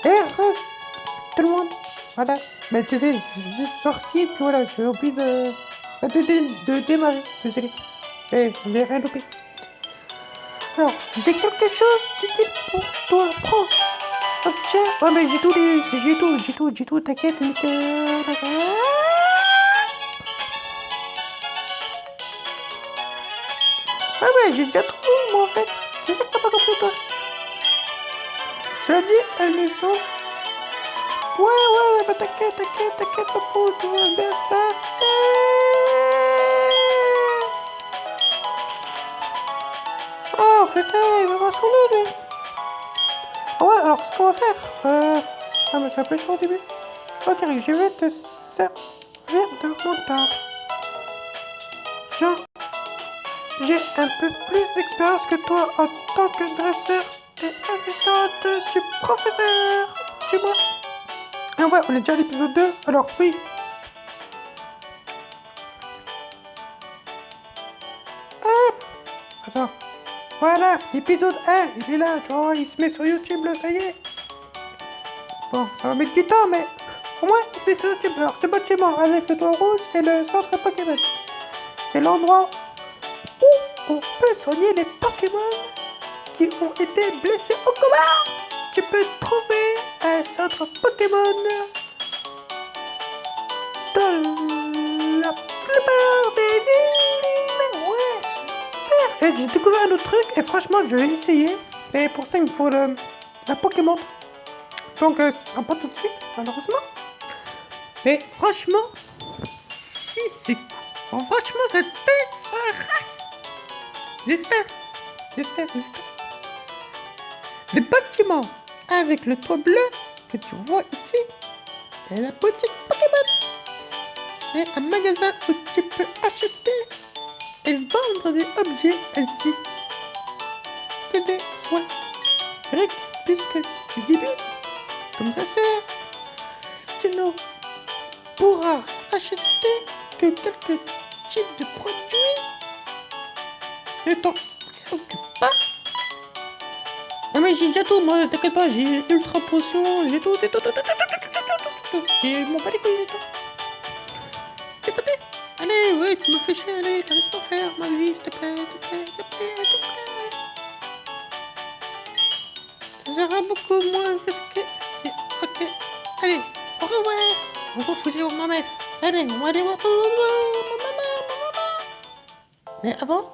Tout le monde, voilà. Mais tu sais, je suis juste sorti, puis voilà, j'ai oublié de démarrer, désolé. J'ai rien loupé. Alors, j'ai quelque chose d'utile pour toi, prends. Hop, tiens. Ouais, mais j'ai tout, t'inquiète, nickel. Ouais, j'ai déjà tout, moi, en fait. C'est ça que t'as pas compris, toi. Cela dit, elles sont. Ouais, bah t'inquiète, Popo, tout va bien se passer. Oh, putain, il va m'insoler, lui. Ah ouais, alors, ce qu'on va faire, Ah, mais c'est un peu chaud au début. Ok, je vais te servir de monteur. Genre, j'ai un peu plus d'expérience que toi en tant que dresseur et assistante du professeur. Suis-moi. Ah ouais, on est déjà à l'épisode 2, alors oui. Hop, attends. Voilà, l'épisode 1, il est là, tu vois, il se met sur YouTube, là, ça y est. Bon, ça va mettre du temps, mais au moins, il se met sur YouTube. Alors, ce bâtiment avec le toit rouge et le centre Pokémon. C'est l'endroit où on peut soigner les Pokémon qui ont été blessés au combat. Tu peux trouver un centre Pokémon dans la plupart des villes. Ouais, super. Et j'ai découvert un autre truc et franchement, je vais essayer. Et pour ça, il me faut la Pokémon. Donc, ce sera pas tout de suite, malheureusement. Et franchement, si c'est cool. Bon, franchement, cette tête, ça race. J'espère. Le bâtiment avec le toit bleu que tu vois ici est la boutique Pokémon. C'est un magasin où tu peux acheter et vendre des objets ainsi que des soins. Rick, puisque tu débutes comme dresseur, tu ne pourras acheter que quelques types de produits. Ne t'en préoccupe pas. Ah mais j'ai déjà tout, moi, t'inquiète pas, j'ai ultra potion, j'ai tout. Et mon pas les couilles, tout. C'est pété. Allez, ouais, tu me fais chier, allez, laisse-moi faire ma vie, s'il te plaît. Ça sera beaucoup moins risqué. Ok, allez, au revoir. On va fouiller ma mère. Allez, on va aller voir ma maman. Mais avant.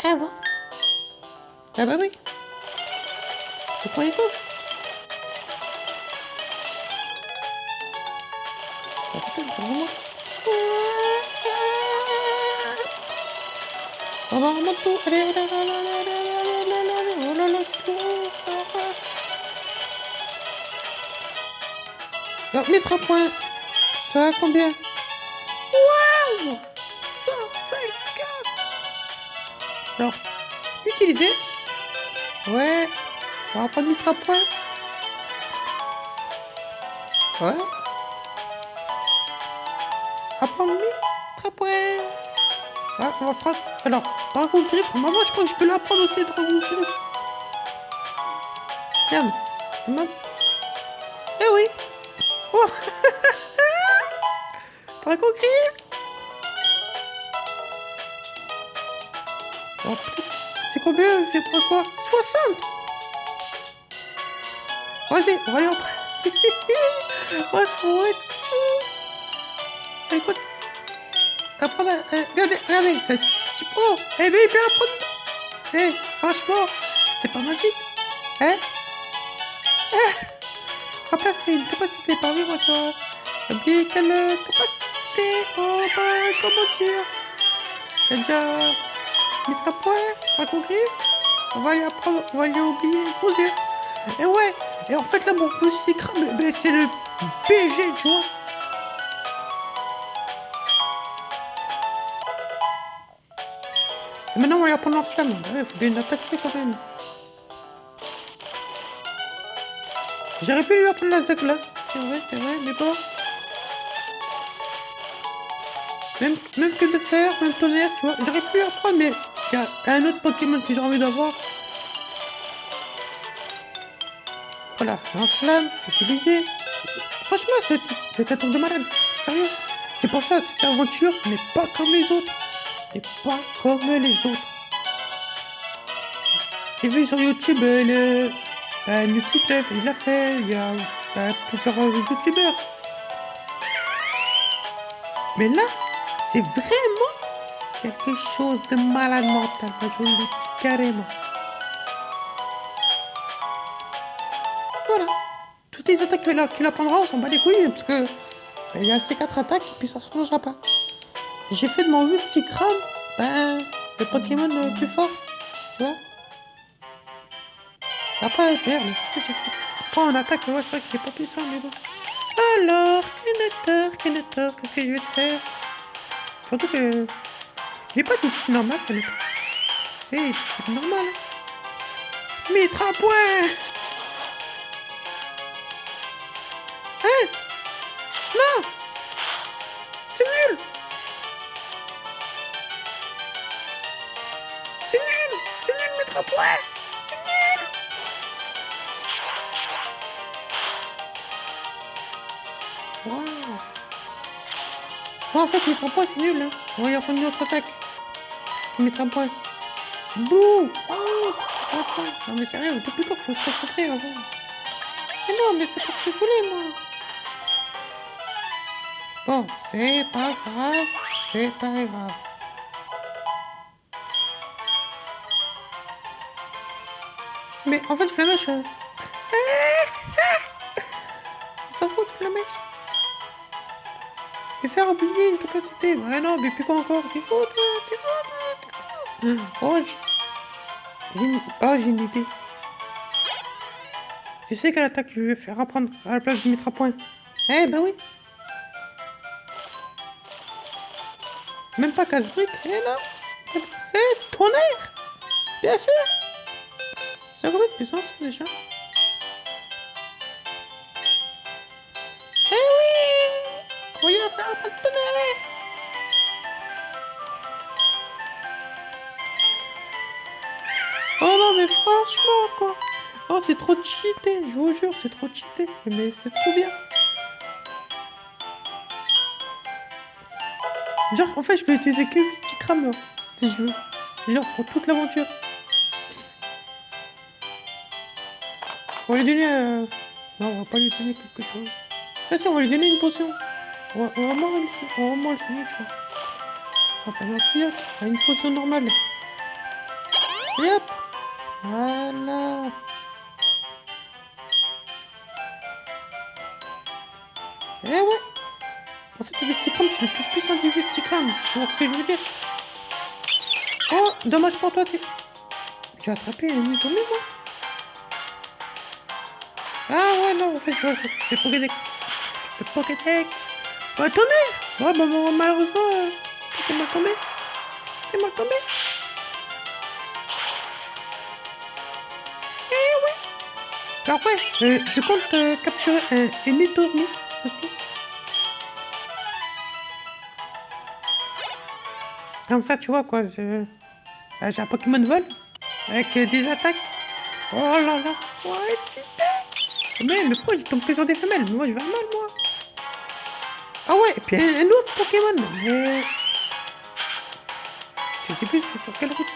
Ah bah oui. C'est quoi les coups? Ah putain, c'est vraiment. On va remonter tout. Allez, oh là là, c'est lourd, ça passe. Alors, mettre un point. Ça a combien? Waouh, 150. Alors, utiliser. Ouais. On va prendre mettre un point. Ouais. Apprendre mettre un point. Ah, on va faire. Alors, Dragon Griffe. Maman, je crois que je peux l'apprendre aussi, Dragon Griffe. Merde. Maman. Eh oui. Oh. Dragon Griffe. Oh, c'est combien? C'est pour quoi? 60. Vas-y, on va aller en. Oh, je vais être fou. Écoute. Apprendre à. Regardez, c'est type. Oh, eh bien, il peut apprendre. Eh, franchement, c'est pas magique. Hein? Remplacer une capacité par vibratoire. Oubliez quelle capacité. Oh, bah, comment dire? Il y a déjà. Mettre un point, Dragon Griffe. On va y apprendre, on va y oublier. Gros yeux. Et ouais, et en fait là, mon petit écran, c'est le BG, tu vois. Et maintenant, on va y apprendre lance-flamme. Ouais, faut bien une attaque fée quand même. J'aurais pu lui apprendre la glace. C'est vrai, mais bon. Même que de fer, même tonnerre, tu vois. J'aurais pu lui apprendre, mais il y a un autre Pokémon que j'ai envie d'avoir. Voilà, lance-flamme, utilisé. Franchement, c'est un truc de malade. Sérieux. C'est pour ça, cette aventure n'est pas comme les autres. N'est pas comme les autres. J'ai vu sur YouTube, Nutiteuf, il l'a fait. Il y a plusieurs youtubeurs. Mais là, c'est vraiment quelque chose de malade mental. Je vous le dis carrément. Voilà. Toutes les attaques qu'il apprendra, on s'en bat les couilles. Parce que il y a ces 4 attaques et puis ça ne changera pas. J'ai fait de mon ulti crâne, le Pokémon le plus fort. Tu vois. Après, merde. Après, en attaque, ouais, c'est vrai qu'il est pas puissant, mais bon. Alors, Kenator, qu'est-ce que je vais te faire? Surtout que j'ai pas de type normal, Kenator. C'est type normal. Mettre un point. Hein? Non! C'est nul! C'est nul! C'est nul, mettre un point! C'est nul! Wow. Bon, en fait, mettre un point, c'est nul. Hein. On va y reprendre une autre attaque. Mettre un point. Bouh! Oh! Non, mais sérieux, tout plus tôt, faut se concentrer avant. Mais non, mais c'est pas ce que je voulais, moi. Bon, c'est pas grave. C'est pas grave. Mais en fait, Flamèche... On s'en fout de Flamèche. Et faire oublier une capacité. Ouais, non, mais plus quoi encore. T'es fou, t'es fou. Oh, j'ai une idée. Je sais quelle attaque je vais faire apprendre à la place de mettre à point. Eh ben oui. Même pas casse-brique. Eh non. Eh, tonnerre. Bien sûr. C'est combien de puissance déjà? Eh oui. On va faire un pas de tonnerre. Oh non, mais franchement, quoi. Oh, c'est trop cheaté, je vous jure, c'est trop cheaté. Mais c'est trop bien. Genre, en fait, je peux utiliser que Sticram, si je veux. Genre, pour toute l'aventure. On va lui donner... Non, on va pas lui donner quelque chose. Ah si, on va lui donner une potion. On va vraiment le finir, tu vois. On va pas mettre yep, une potion normale. Yep. Voilà. Eh ouais. En fait, le Vesticram, c'est le plus puissant des Vesticram. Tu vois ce que je veux dire? Oh, dommage pour toi, j'ai attrapé un ennemi tombé, moi. Ah ouais, non, en fait, c'est Pokédex. Le Pokédex. Oh, tonnerre. Ouais, bah, malheureusement, t'es mal tombé. T'es mal tombé. Eh ouais. Alors ouais, je compte capturer un étourneau aussi. Comme ça, tu vois, quoi, j'ai un Pokémon vol avec des attaques. Oh là là, ouais, mais pourquoi il tombe que sur des femelles? Mais moi, je vais mal, moi. Ah ouais, et puis un autre Pokémon. Mais... je sais plus c'est sur quelle route.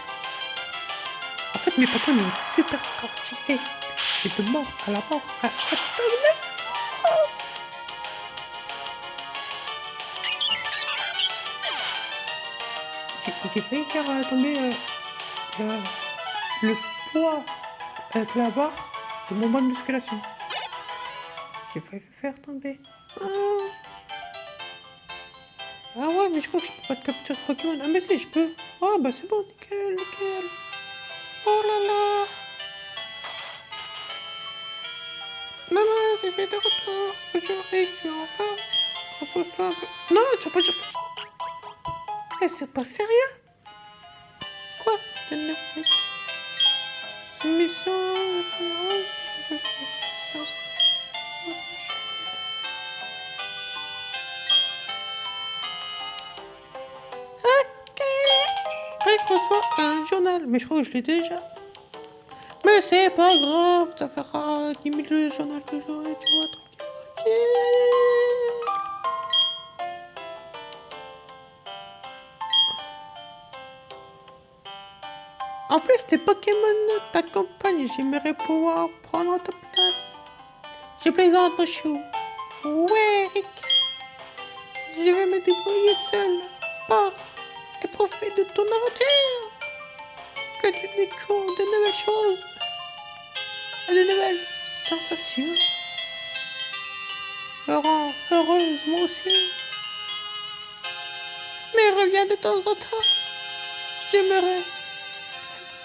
En fait, mes Pokémon sont super grave cheatés. Et de mort à la mort. J'ai failli faire tomber le poids avec la barre de mon bas de musculation. J'ai failli le faire tomber. Ah ouais, mais je crois que je peux pas te capturer de Pokémon. Ah mais si, je peux. Ah bah c'est bon, nickel, nickel. Oh là là. Maman, je suis de retour. Aujourd'hui, tu es enfin. Repose-toi un peu. Non, tu vas pas dire. Eh, c'est pas sérieux? Quoi? C'est une mission. Ok. Rick reçoit un journal, mais je crois que je l'ai déjà. Mais c'est pas grave, ça fera 10 000 le journal que j'aurai, tu vois, tranquille. En plus, tes Pokémon t'accompagnent, j'aimerais pouvoir prendre ta place. Je plaisante, mon chou. Ouais, Rick. Je vais me débrouiller seul. Pars et profite de ton aventure. Que tu découvres de nouvelles choses et de nouvelles sensations. Me rend heureuse, moi aussi. Mais reviens de temps en temps. J'aimerais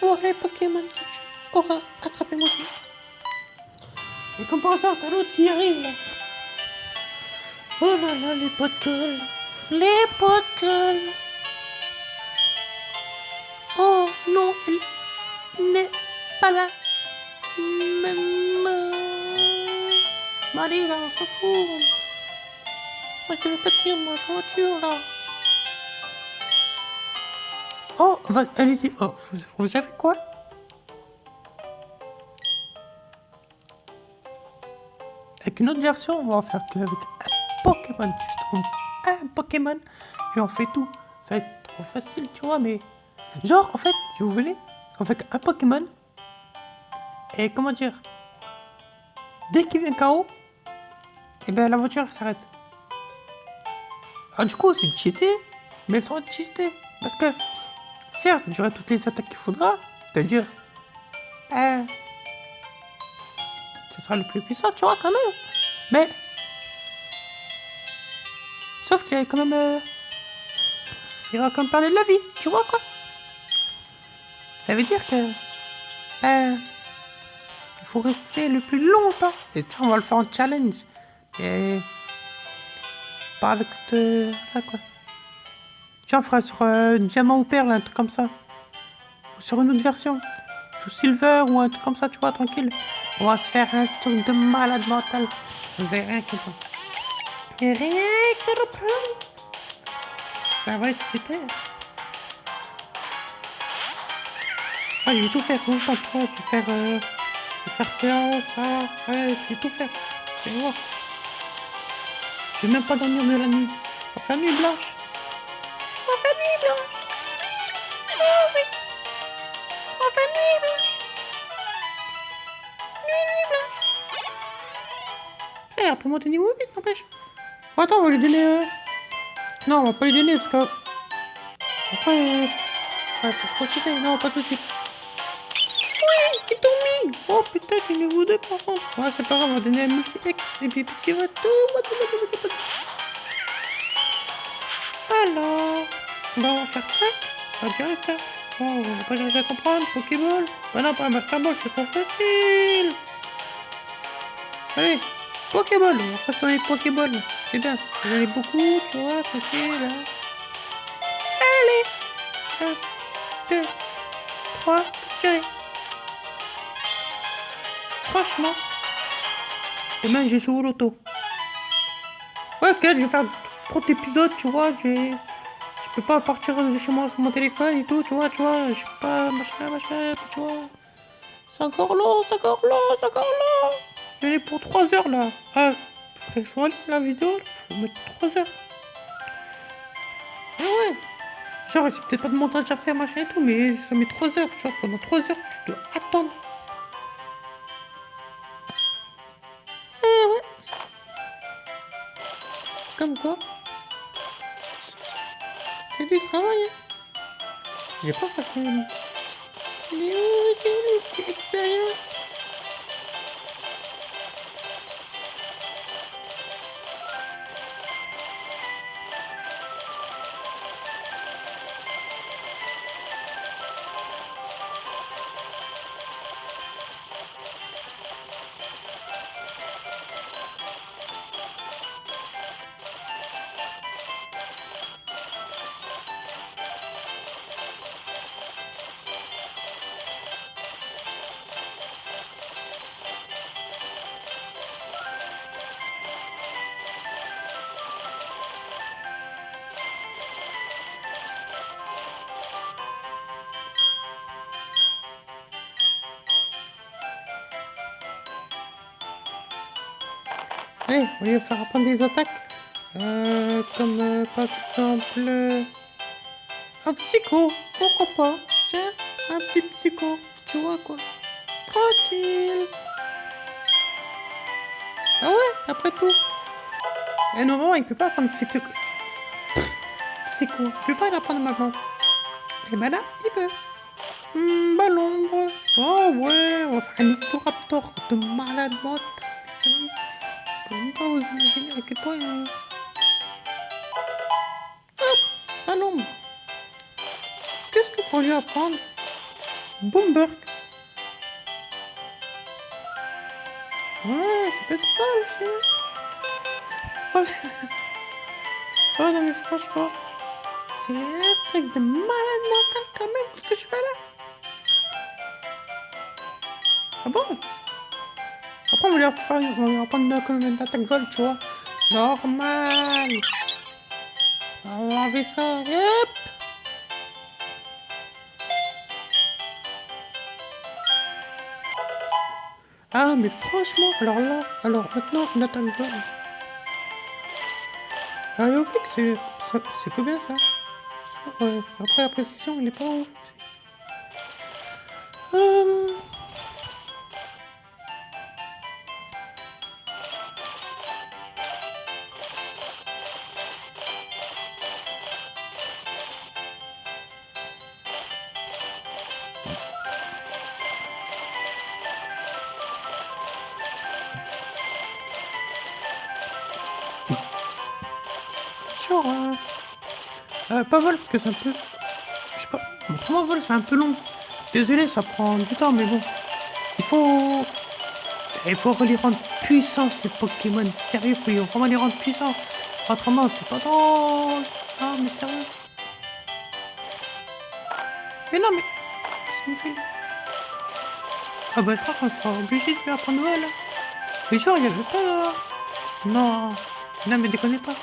voir les Pokémon que tu auras attrapés, moi aussi. Et comme par hasard, t'as l'autre qui arrive là. Oh là là, les pots de colle. Les pots de colle. Oh non, il n'est pas là. Maman. Marie, là, on s'en fout. Moi, je vais partir, moi, la voiture, là. Oh, allez-y. Oh, vous savez quoi? Avec une autre version, on va en faire qu'avec un Pokémon. Juste un Pokémon. Et on fait tout. Ça va être trop facile, tu vois, mais... Genre, en fait, si vous voulez, on fait un Pokémon. Et comment dire? Dès qu'il vient KO, et ben la voiture s'arrête. Alors du coup, c'est cheaté, mais sans cheater. Parce que, certes, j'aurai toutes les attaques qu'il faudra. C'est-à-dire, ce sera le plus puissant, tu vois, quand même. Mais, sauf qu'il y a quand même... il va quand même perdre de la vie, tu vois, quoi. Ça veut dire que... il faut rester le plus longtemps. Et ça, on va le faire en challenge. Et... pas avec cette... là, quoi. Tiens, on fera sur Diamant ou Perle, un truc comme ça. Ou sur une autre version. Sous Silver ou un truc comme ça, tu vois, tranquille. On va se faire un truc de malade mental. Vous avez rien compris. Et rien que le plan. Ça va être super. Ouais, je vais tout faire longtemps, tu vois. Je vais faire ça. Ouais, je vais tout faire. Tu vas voir. Je vais même pas dormir de la nuit. On va faire nuit blanche. On va faire nuit blanche. Oh oui. On va faire nuit blanche. Nuit blanche. Ça y est, après monter niveau 8, n'empêche. Attends, on va lui donner... Non, on va pas lui donner, parce que... Après... ouais, c'est trop stylé. Non, pas tout de suite. Oui, c'est ton mis. Oh putain, tu niveau 2 par contre. Ouais, c'est pas grave, on va donner un multi-X. Et puis petit va tout. Alors... Bah, on va faire ça. Pas direct, hein. Bon, on va pas chercher à comprendre. Pokéball. Bah non, pas un Master Ball, c'est trop facile. Allez, Pokéball. On va faire sur les Pokéball. C'est bien. Vous en avez beaucoup, tu vois, tranquille, là. Allez. 1, 2, 3, tiens. Franchement, demain j'ai joué au loto. Ouais, parce que là, je vais faire trop d'épisodes, tu vois. Je peux pas partir de chez moi sur mon téléphone et tout, tu vois. Je sais pas, machin, tu vois. C'est encore long. J'en ai pour 3 heures là. Ah, après, soit la vidéo, faut mettre 3 heures. Ah ouais. Genre, j'ai peut-être pas de montage à faire, machin et tout, mais ça met 3 heures, tu vois. Pendant 3 heures, je dois attendre. Comme quoi, c'est du travail. Hein. J'ai pas passé une... Mais où est l'expérience? Allez, on va faire apprendre des attaques. Comme par exemple un psycho, pourquoi pas. Tiens, un petit psycho, tu vois quoi. Tranquille. Ah ouais, après tout. Et non, il peut pas apprendre psycho. Psycho, il peut pas l'apprendre maintenant. Et ben là, il peut. Bah l'ombre. Oh ouais, on va faire un Raptor de malade mental, les amis. Vous pouvez même pas vous imaginer à quel point... Hop, à l'ombre. Qu'est-ce que pour lui apprendre? Boomberg. Ouais, ça peut être mal aussi. Oh, oh non mais franchement, c'est un truc de malade mental quand même ce que je fais là. Ah bon? Après on va lui apprendre comme une attaque vol, tu vois. Normal. On va enlever ça. Hop. Ah mais franchement, alors là, alors maintenant une attaque vol. Aéropic, c'est combien ça? Après la précision, il est pas ouf aussi. Genre, pas vol parce que c'est un peu... Je sais pas, mon premier vol c'est un peu long. Désolé, ça prend du temps, mais bon. Il faut... Il faut les rendre puissants ces Pokémon. Sérieux, il faut vraiment les rendre puissants. Autrement, c'est pas drôle. Ah, mais sérieux. Mais non, mais... Ça me fait... Ah bah je crois qu'on sera obligé de lui apprendre vol. Mais genre, il y avait pas là. Non. Non, mais déconnez pas.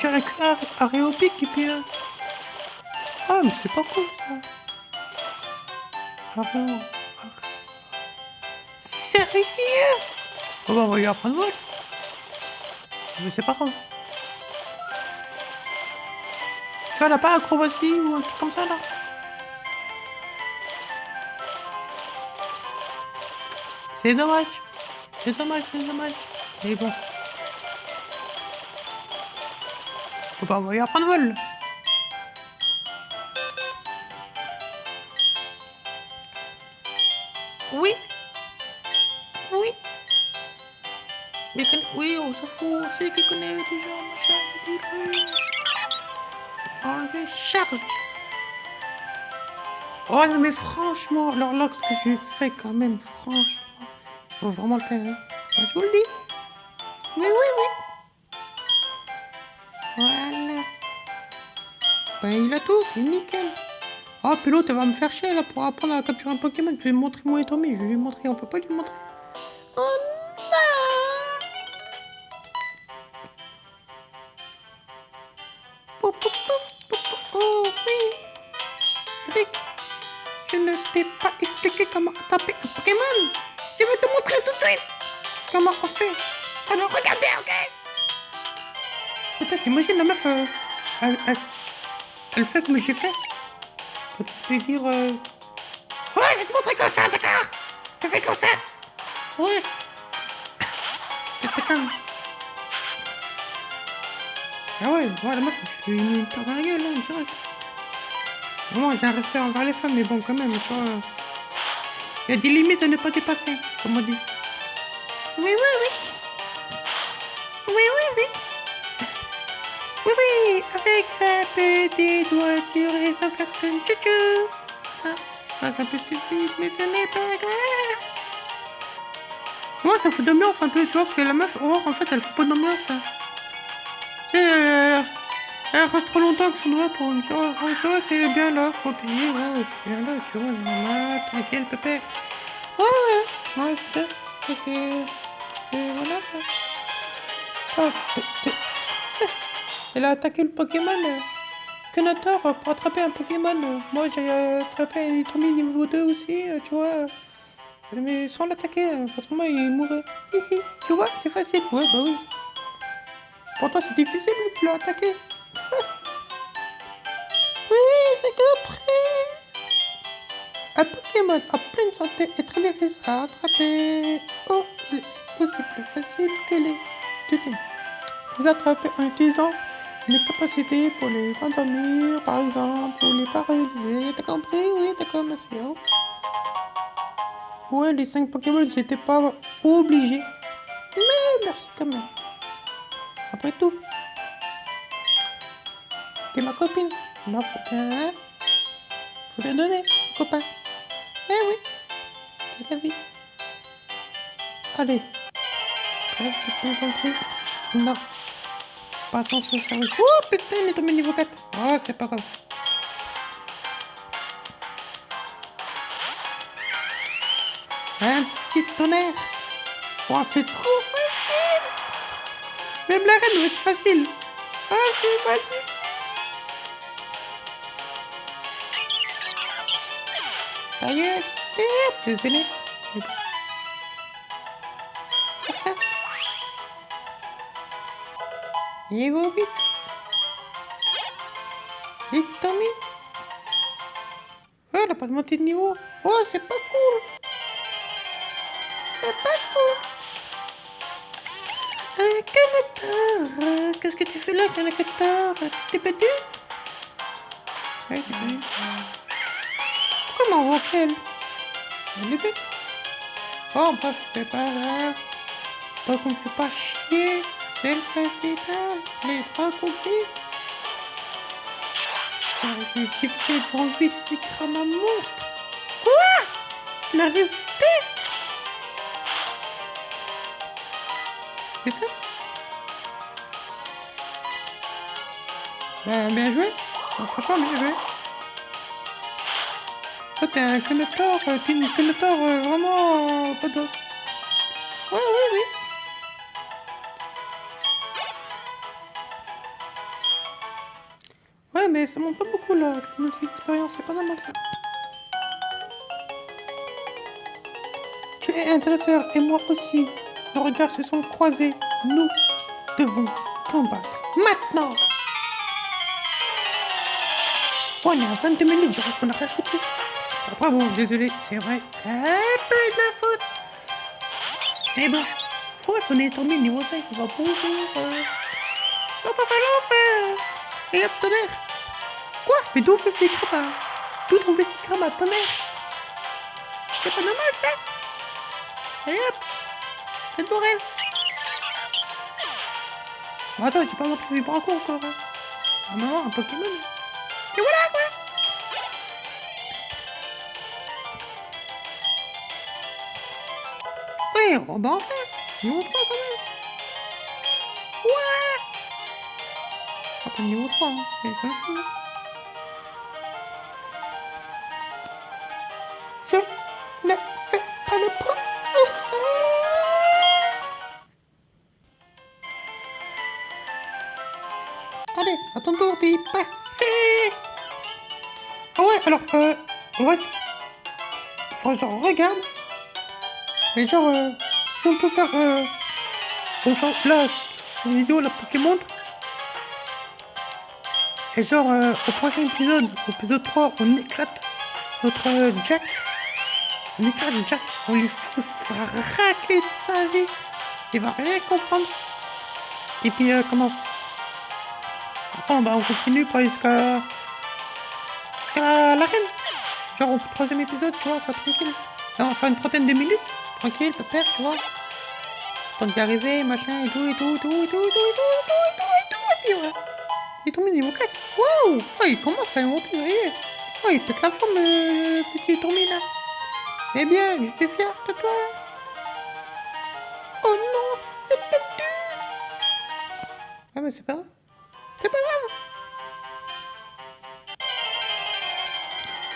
Genre, avec Aréopic et puis... Ah, mais c'est pas cool ça. Aréo... Sérieux? Oh bah on va lui apprendre vol. Mais c'est pas grave. Tu vois, elle a pas acrobatie ou un truc comme ça là? C'est dommage. C'est dommage, c'est dommage. Mais bon. Faut pas envoyer à prendre vol. Oui. Oui. Mais oui, on s'en fout. On sait qu'il connaît déjà, machin, des trucs. Enlever charge. Oh non, mais franchement, alors là, ce que j'ai fait quand même, franchement, il faut vraiment le faire. Hein. Moi, je vous le dis. Oui, oui, oui. Voilà. Ben, il a tout, c'est nickel. Oh, puis l'autre, elle va me faire chier là pour apprendre à capturer un Pokémon. Je vais lui montrer mon Etomi. Je vais lui montrer. On peut pas lui montrer. Oh non! Pou, pou, pou, pou, pou. Oh oui. Rick, je ne t'ai pas expliqué comment attraper un Pokémon. Je vais te montrer tout de suite comment on fait. Alors regardez, ok? Peut-être, imagine la meuf, elle fait comme j'ai fait. Quand tu peux dire, ouais, je vais te montrer comme ça, d'accord? Tu fais comme ça. Ouais. T'es calme. Ah ouais, la meuf, je lui ai mis une paire dans la gueule, là, direct. Vraiment, j'ai un respect envers les femmes, mais bon, quand même, tu vois. Il y a des limites à ne pas dépasser, comme on dit. Oui, oui, oui. Oui, oui, oui. Oui, oui, avec sa petite voiture et son klaxon tchou-tchou. Ah, c'est un peu stupide, mais ce n'est pas grave. Moi, ça fout d'ambiance un peu, tu vois, parce que la meuf, oh, en fait, elle fout pas d'ambiance. Tu sais, elle reste trop longtemps avec son doigt pour me dire, oh, tu vois, c'est bien là, faut payer, ouais, c'est bien là, tu vois, normal, tranquille, pépère. Ouais, c'est bien. Voilà, quoi. Oh, elle a attaqué le Pokémon. Kenator pour attraper un Pokémon. Moi, j'ai attrapé un Itomi niveau 2 aussi, tu vois. Mais sans l'attaquer, autrement il mourrait. Hihi, tu vois, c'est facile. Ouais, bah oui. Pourtant c'est difficile vu que tu l'as attaqué. Oui, j'ai compris. Un Pokémon en pleine santé est très difficile à attraper. Oh, il est aussi plus facile de les attraper en utilisant une capacité pour les endormir, par exemple, ou les paralyser. T'as compris? Oui, d'accord, merci. Oh. Ouais, les 5 Pokémon, j'étais pas obligé. Mais merci quand même. Après tout, t'es ma copine. Alors, faut te donner, copain. Eh oui, c'est la vie. Allez, trêve de plaisanterie. Non, passons sur le service. Oh putain, il est tombé niveau 4. Oh, c'est pas grave. Un petit tonnerre. Oh, c'est trop facile. Même la reine doit être facile. Oh, c'est magnifique. Ta gueule. Hop, désolé. C'est ça. Niveau 8. Vite, Tommy. Oh, elle a pas monté de niveau. Oh, c'est pas cool. C'est pas cool. Canator, qu'est-ce que tu fais là, Canator? Tu t'es perdu? Oui, c'est perdu. Comment on voit qu'elle? Elle est bête. Oh, bref, c'est pas grave. Tant qu'on me fait pas chier, c'est le principal. Les dragons-gris. J'ai fait d'enlever ce crâne à monstre. Quoi? Il a résisté? Putain. Bah, bien joué. Bah, franchement, bien joué. Toi, t'es un connoteur, t'es une connoteur vraiment pas d'os. Ouais, oui, oui. Ouais, mais ça monte pas beaucoup là, notre expérience, c'est pas normal ça. Tu es un dresseur et moi aussi. Nos regards se sont croisés. Nous devons combattre. Maintenant! Oh, on est à 22 minutes, je crois qu'on a rien foutu. Après bon, désolé, c'est vrai, c'est un peu de ma faute. Mais bon, pourquoi on est tombé niveau 5? On va bonjour. On va pas falloir faire. Et hop, tonnerre. Quoi? Mais d'où est-ce des crabes? D'où trouver ces crabes à tonnerre? C'est pas normal ça? Allez hop, c'est de beau rêve. Bon, attends, j'ai pas montré mes bras encore. Hein. Ah non, un Pokémon. Et voilà quoi. Ouais, on va en faire. Niveau 3 quand même. Ouais. Ah, pas niveau 3, hein. C'est pas fou. Je ne fais pas le point. Allez, à ton tour d'y passer. Ah ouais, alors, on va... Faut que je regarde. Mais genre, si on peut faire... là, sur une vidéo, la Pokémon. Et genre, au prochain épisode, épisode 3, on éclate notre Jack. On éclate Jack. On lui fout sa raclée de sa vie. Il va rien comprendre. Et puis, comment? Après, on continue pas jusqu'à la reine. Genre au troisième épisode, tu vois, quoi, tranquille. Là, on fait une trentaine de minutes. Tranquille, pépère, tu vois. Temps d'y arriver, machin, et tout, et tout, et tout, et tout, et tout, et tout, et tout, et tout, et puis voilà. Il est tombé niveau 4. Waouh! Oh, il commence à monter, vous voyez. Oh, il pète la forme, petit tombé là. C'est bien, je suis fier de toi. Oh non, c'est perdu. Ah, mais c'est pas grave. C'est pas grave.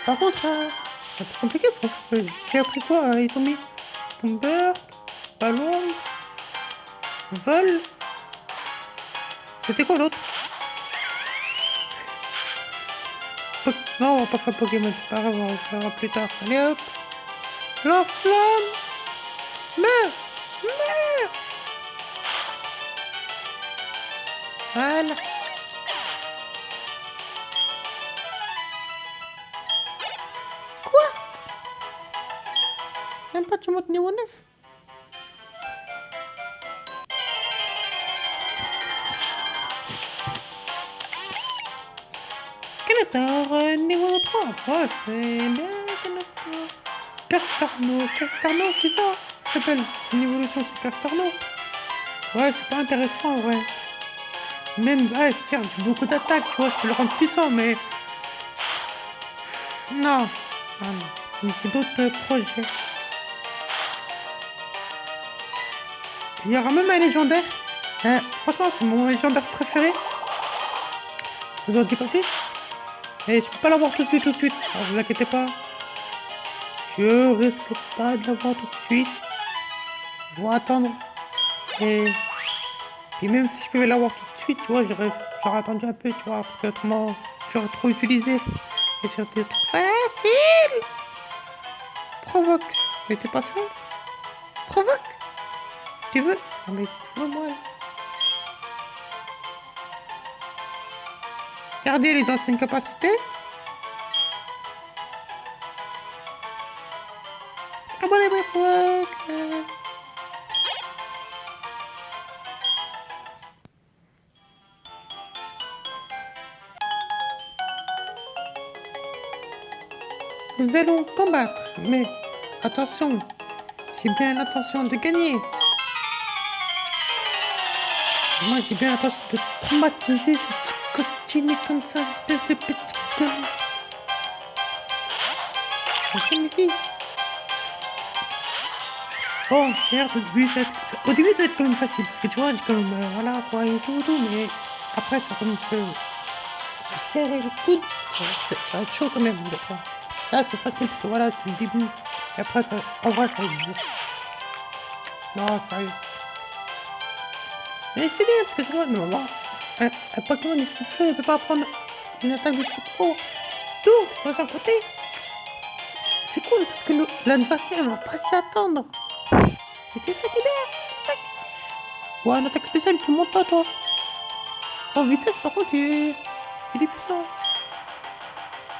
Par contre, c'est un peu compliqué. J'ai appris quoi, les tombés? Tomber, ballon, vol. C'était quoi l'autre? Non, on va pas faire Pokémon, c'est pas grave, on le fera plus tard. Allez hop. Lance-flamme. Meurs. Meurs. Voilà. Quoi? Même pas tu montes niveau 9? Skeletor, niveau 3. Oh, c'est bien, Skeletor. Castorno, c'est ça? Ça s'appelle. Son évolution, c'est Castorno. Ouais, c'est pas intéressant, en vrai. Même, ouais, certes, j'ai beaucoup d'attaques, tu vois, je peux le rendre puissant, mais... Non. Ah non. J'ai d'autres projets. Il y aura même un légendaire. Franchement, c'est mon légendaire préféré. Je vous en dis pas plus. Et je peux pas l'avoir tout de suite. Alors, vous inquiétez pas. Je risque pas de l'avoir tout de suite. Je vais attendre. Et puis même si je pouvais l'avoir tout de suite, tu vois, j'aurais attendu un peu, tu vois, parce qu'autrement, j'aurais trop utilisé. Et c'était trop facile. Provoque. Mais t'es pas sûr? Provoque. Tu veux? Non mais tu veux moi là. Gardez les anciennes capacités. Abonnez-vous pour... Nous allons combattre, mais attention, j'ai bien l'intention de gagner. Moi, j'ai bien l'intention de traumatiser si tu continues comme ça, espèce de petit con. C'est une fille. Bon, certes, au début, ça va être quand même facile, parce que tu vois, j'ai quand même, voilà, quoi, et tout, mais après, ça commence à se serrer le coude, ça va être chaud quand même, d'accord. Là, c'est facile, parce que voilà, c'est le début, et après, ça, en vrai, ça va être dur. Non, sérieux. Mais c'est bien, parce que tu vois, normalement, un Pokémon de type feu ne peut pas prendre une attaque de type eau. Donc, dans un côté, c'est cool, parce que l'adversaire ne va pas s'y attendre. Et c'est ça qui est bien, c'est ça qui... Ouais, une attaque spéciale, tu montes pas, toi. En vitesse, par contre, il est puissant.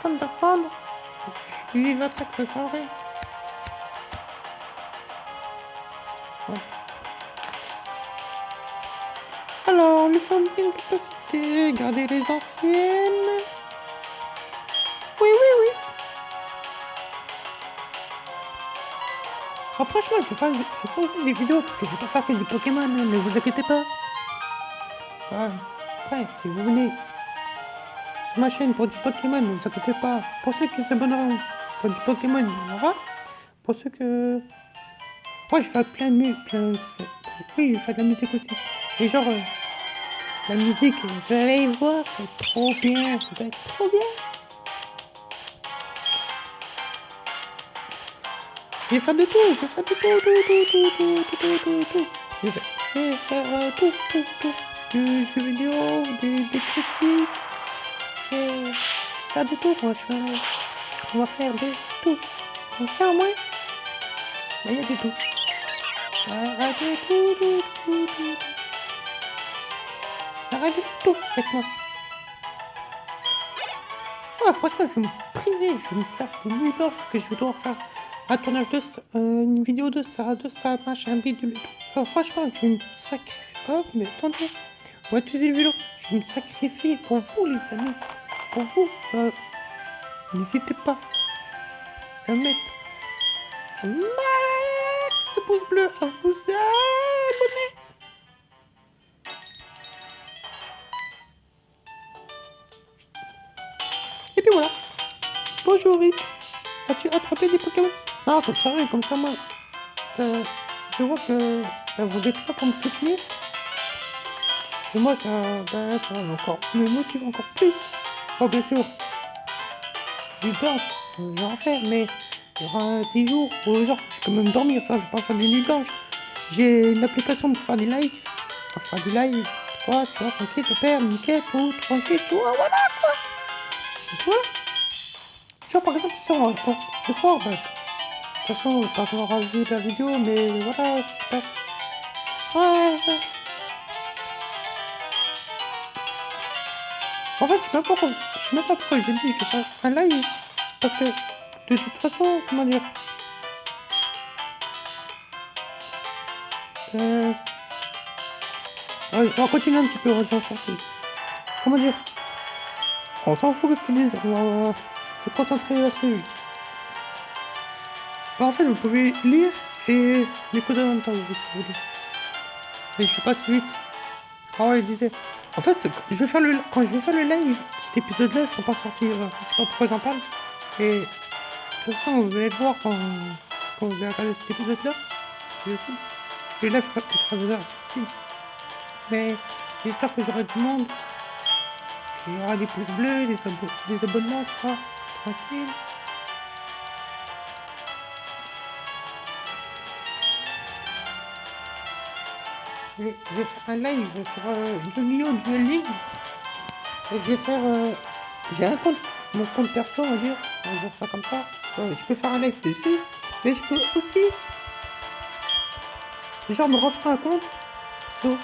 Tente d'apprendre. Lui, il va attaquer, ça sert à rien. Ouais. Alors, lui faut une capacité. Garder les anciennes. Oui. Oh, franchement, je fais aussi des vidéos parce que je vais pas faire que des Pokémon, hein, ne vous inquiétez pas. Ouais. Après, si vous venez sur ma chaîne pour du Pokémon, ne vous inquiétez pas. Pour ceux qui s'abonneront pour du Pokémon, il y en aura. Pour ceux que... Moi, je fais plein... Oui, je fais de la musique aussi. Et genre, la musique, vous allez voir, c'est trop bien. Ça va être trop bien. Je vais faire de tout. Je vais faire tout. Je vais faire tout. Du jeu vidéo, des critiques. Je vais faire de tout. On va faire de tout. Comme ça, au moins, il y a de tout. Arrêtez tout. Arrêtez tout avec moi. Ouais, franchement, je vais me priver. Je vais me faire des nuits blanches parce que je dois faire un tournage une vidéo de ça, machin, bidule. Franchement, je vais me sacrifier. Oh, mais attendez. On va utiliser le vélo. Je vais me sacrifier pour vous, les amis. Pour vous. N'hésitez pas à mettre un max de pouces bleus, à vous abonner. Et puis voilà. Bonjour Rick. As-tu attrapé des Pokémon? Non, comme ça, comme ça, moi. Je vois que vous êtes là pour me soutenir. Et moi, ça va encore me motive encore plus. Bon, bien sûr, les blanches, je vais en faire, mais il y aura 10 jours où genre, je peux même dormir, ça, je vais pas faire des nuits blanches. J'ai une application pour faire des lives. On fera du live, tu vois, tranquille, pépère, nickel, tout, tranquille, tu vois, voilà, quoi. Tu vois, par exemple, ce soir, toute façon, quand on aura vu la vidéo, mais voilà, c'est pas... Ouais, en fait, je sais même pas pourquoi j'ai dit je vais faire un live. Parce que, de toute façon, comment dire... Ouais, on va continuer un petit peu, on s'en fout. Comment dire? On s'en fout de ce qu'ils disent, on va se concentrer sur ce que je dis. Bah, en fait, vous pouvez lire et l'écouter en même temps, si vous voulez. Mais je suis pas si vite. Ah ouais, il disait. En fait, quand je vais faire le live, cet épisode-là ne sera pas sorti. Je sais pas pourquoi j'en parle. Et de toute façon, vous allez le voir quand vous allez regarder cet épisode-là sur YouTube. Le live sera déjà sorti. Mais j'espère que j'aurai du monde. Il y aura des pouces bleus, des abonnements, tu vois. Tranquille. Je vais faire un live sur 2 millions de lignes. Et je vais faire. J'ai un compte, mon compte perso, on va dire ça comme ça. Je peux faire un live dessus, mais je peux aussi, genre, me refaire un compte sur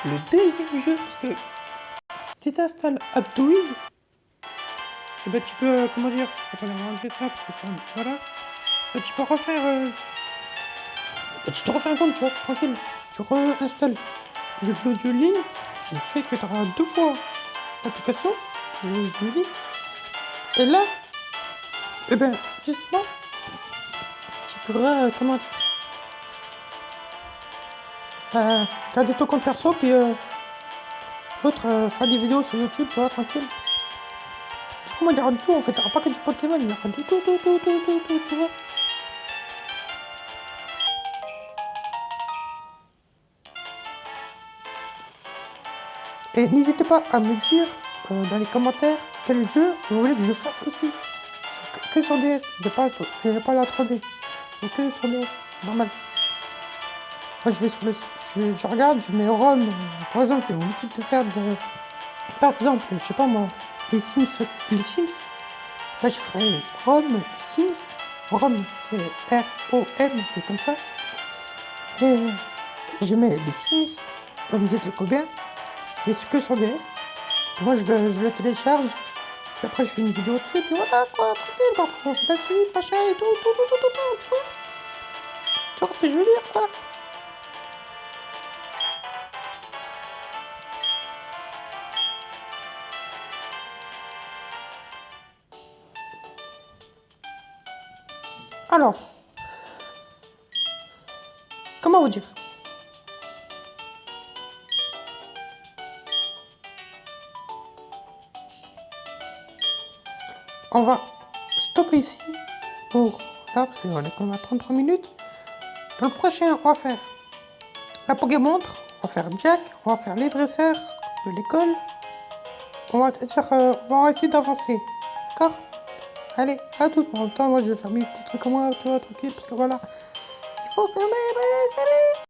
le deuxième jeu, parce que si tu installes Aptoid, et ben tu peux, comment dire, attends, on va enlever ça, parce que ça, voilà, tu peux refaire, tu te refais un compte, tu vois, tranquille, tu réinstalles le Audio Link, qui fait que tu auras 2 fois l'application, le Audio Link, et là, et ben, justement, tu pourras, comment dire, garder ton compte perso, puis l'autre faire des vidéos sur YouTube, tu vois, tranquille. Du coup, moi, il y aura de tout, en fait, il n'y aura pas que du Pokémon, il y aura de tout, tu vois. Et n'hésitez pas à me dire dans les commentaires quel jeu vous voulez que je fasse aussi. Que sur DS, il n'y a pas la 3D, mais que sur DS, normal. Moi, je vais sur le site, je regarde, je mets ROM, par exemple, c'est l'habitude de faire par exemple, je sais pas moi, les Sims, là je ferai ROM, Sims, ROM, c'est R-O-M, comme ça, et je mets les Sims, vous me dites le combien, et ce que sur DS, moi je le télécharge, et après je fais une vidéo dessus, puis voilà quoi, tranquille, après on fait la suite, machin et tout, tu vois, tu vois ce que je veux dire quoi. Alors, comment vous dire? On va stopper ici pour là, parce qu'on est comme à 33 minutes. Dans le prochain, on va faire la Pokémontre, on va faire Jack, on va faire les dresseurs de l'école. On va essayer d'avancer. D'accord? Allez, à tous. En même temps, moi je vais faire mes petits trucs à moi, tu vois, tranquille, parce que voilà. Il faut quand même aller, salut!